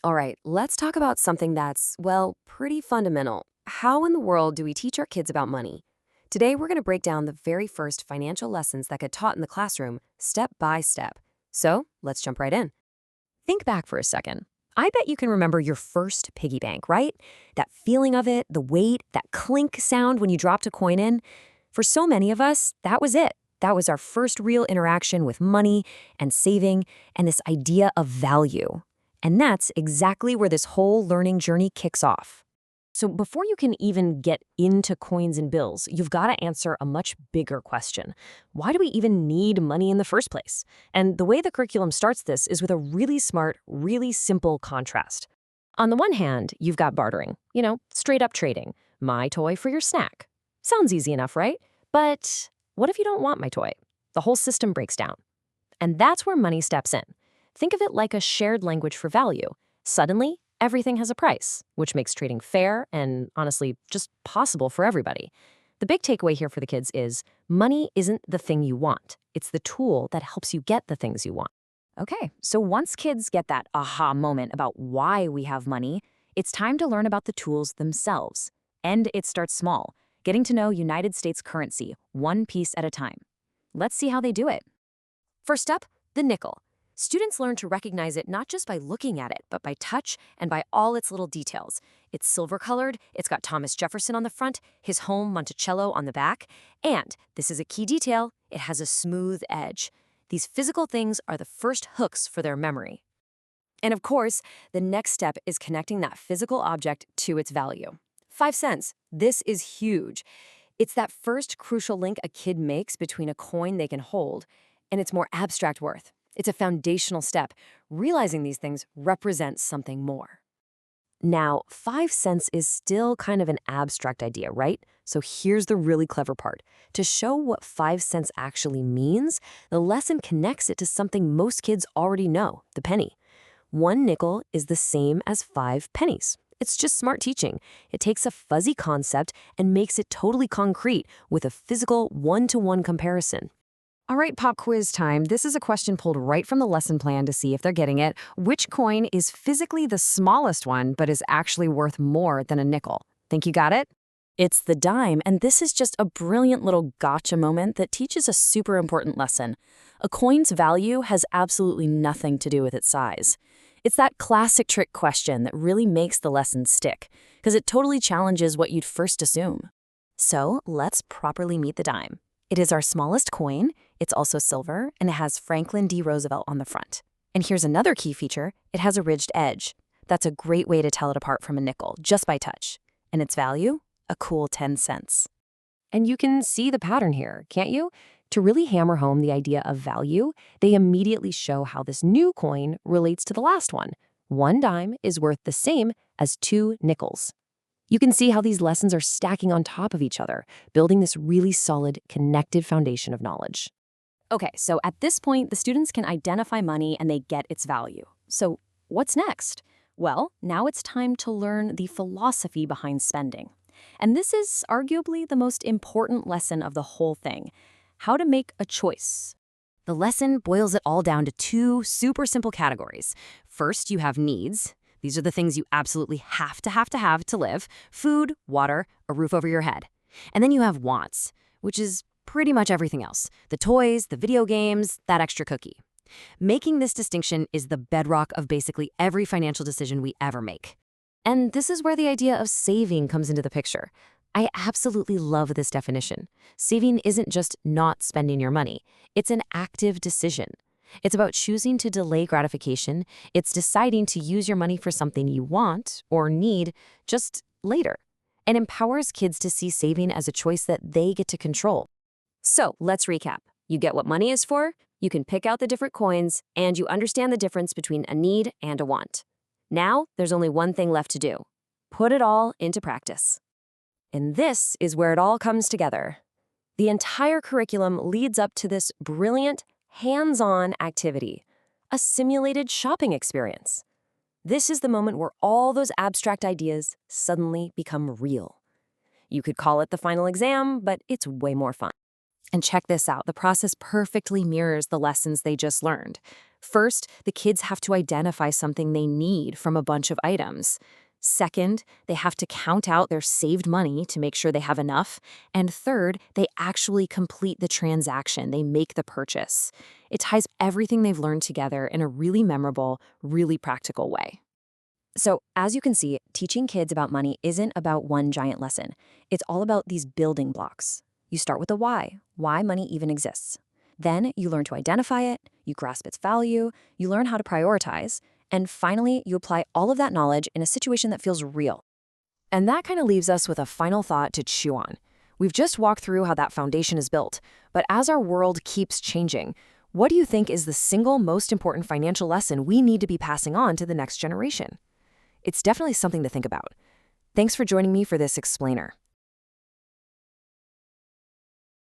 All right, let's talk about something that's, well, pretty fundamental. How in the world do we teach our kids about money? Today, we're going to break down the very first financial lessons that get taught in the classroom, step by step. So, let's jump right in. Think back for a second. I bet you can remember your first piggy bank, right? That feeling of it, the weight, that clink sound when you dropped a coin in. For so many of us, that was it. That was our first real interaction with money and saving and this idea of value. And that's exactly where this whole learning journey kicks off. So before you can even get into coins and bills, you've got to answer a much bigger question. Why do we even need money in the first place? And the way the curriculum starts this is with a really smart, really simple contrast. On the one hand, you've got bartering, straight up trading. My toy for your snack. Sounds easy enough, right? But what if you don't want my toy? The whole system breaks down. And that's where money steps in. Think of it like a shared language for value. Suddenly, everything has a price, which makes trading fair and, honestly, just possible for everybody. The big takeaway here for the kids is money isn't the thing you want. It's the tool that helps you get the things you want. Okay, so once kids get that aha moment about why we have money, it's time to learn about the tools themselves. And it starts small, getting to know United States currency, one piece at a time. Let's see how they do it. First up, the nickel. Students learn to recognize it not just by looking at it, but by touch and by all its little details. It's silver-colored, it's got Thomas Jefferson on the front, his home Monticello on the back, and, this is a key detail, it has a smooth edge. These physical things are the first hooks for their memory. And of course, the next step is connecting that physical object to its value. 5 cents. This is huge. It's that first crucial link a kid makes between a coin they can hold and its more abstract worth. It's a foundational step. Realizing these things represents something more. Now, 5 cents is still kind of an abstract idea, right? So here's the really clever part. To show what 5 cents actually means, the lesson connects it to something most kids already know, the penny. 1 nickel is the same as 5 pennies. It's just smart teaching. It takes a fuzzy concept and makes it totally concrete with a physical one-to-one comparison. All right, pop quiz time. This is a question pulled right from the lesson plan to see if they're getting it. Which coin is physically the smallest one, but is actually worth more than a nickel? Think you got it? It's the dime, and this is just a brilliant little gotcha moment that teaches a super important lesson. A coin's value has absolutely nothing to do with its size. It's that classic trick question that really makes the lesson stick, because it totally challenges what you'd first assume. So let's properly meet the dime. It is our smallest coin, it's also silver, and it has Franklin D. Roosevelt on the front. And here's another key feature, it has a ridged edge. That's a great way to tell it apart from a nickel, just by touch. And its value? A cool 10 cents. And you can see the pattern here, can't you? To really hammer home the idea of value, they immediately show how this new coin relates to the last one. 1 dime is worth the same as 2 nickels. You can see how these lessons are stacking on top of each other, building this really solid, connected foundation of knowledge. Okay, so at this point, the students can identify money and they get its value. So what's next? Well, now it's time to learn the philosophy behind spending. And this is arguably the most important lesson of the whole thing, how to make a choice. The lesson boils it all down to 2 super simple categories. First, you have needs. These are the things you absolutely have to live: food, water, a roof over your head. And then you have wants, which is pretty much everything else: the toys, the video games, that extra cookie. Making this distinction is the bedrock of basically every financial decision we ever make. And this is where the idea of saving comes into the picture. I absolutely love this definition. Saving isn't just not spending your money. It's an active decision. It's about choosing to delay gratification. It's deciding to use your money for something you want or need just later. And empowers kids to see saving as a choice that they get to control. So let's recap. You get what money is for, you can pick out the different coins, and you understand the difference between a need and a want. Now, there's only one thing left to do. Put it all into practice. And this is where it all comes together. The entire curriculum leads up to this brilliant, hands-on activity, a simulated shopping experience. This is the moment where all those abstract ideas suddenly become real. You could call it the final exam, but it's way more fun. And check this out, the process perfectly mirrors the lessons they just learned. First, the kids have to identify something they need from a bunch of items. Second, they have to count out their saved money to make sure they have enough. And third, they actually complete the transaction, they make the purchase. It ties everything they've learned together in a really memorable, really practical way. So, as you can see, teaching kids about money isn't about one giant lesson. It's all about these building blocks. You start with the why money even exists. Then you learn to identify it, you grasp its value, you learn how to prioritize, and finally, you apply all of that knowledge in a situation that feels real. And that kind of leaves us with a final thought to chew on. We've just walked through how that foundation is built, but as our world keeps changing, what do you think is the single most important financial lesson we need to be passing on to the next generation? It's definitely something to think about. Thanks for joining me for this explainer.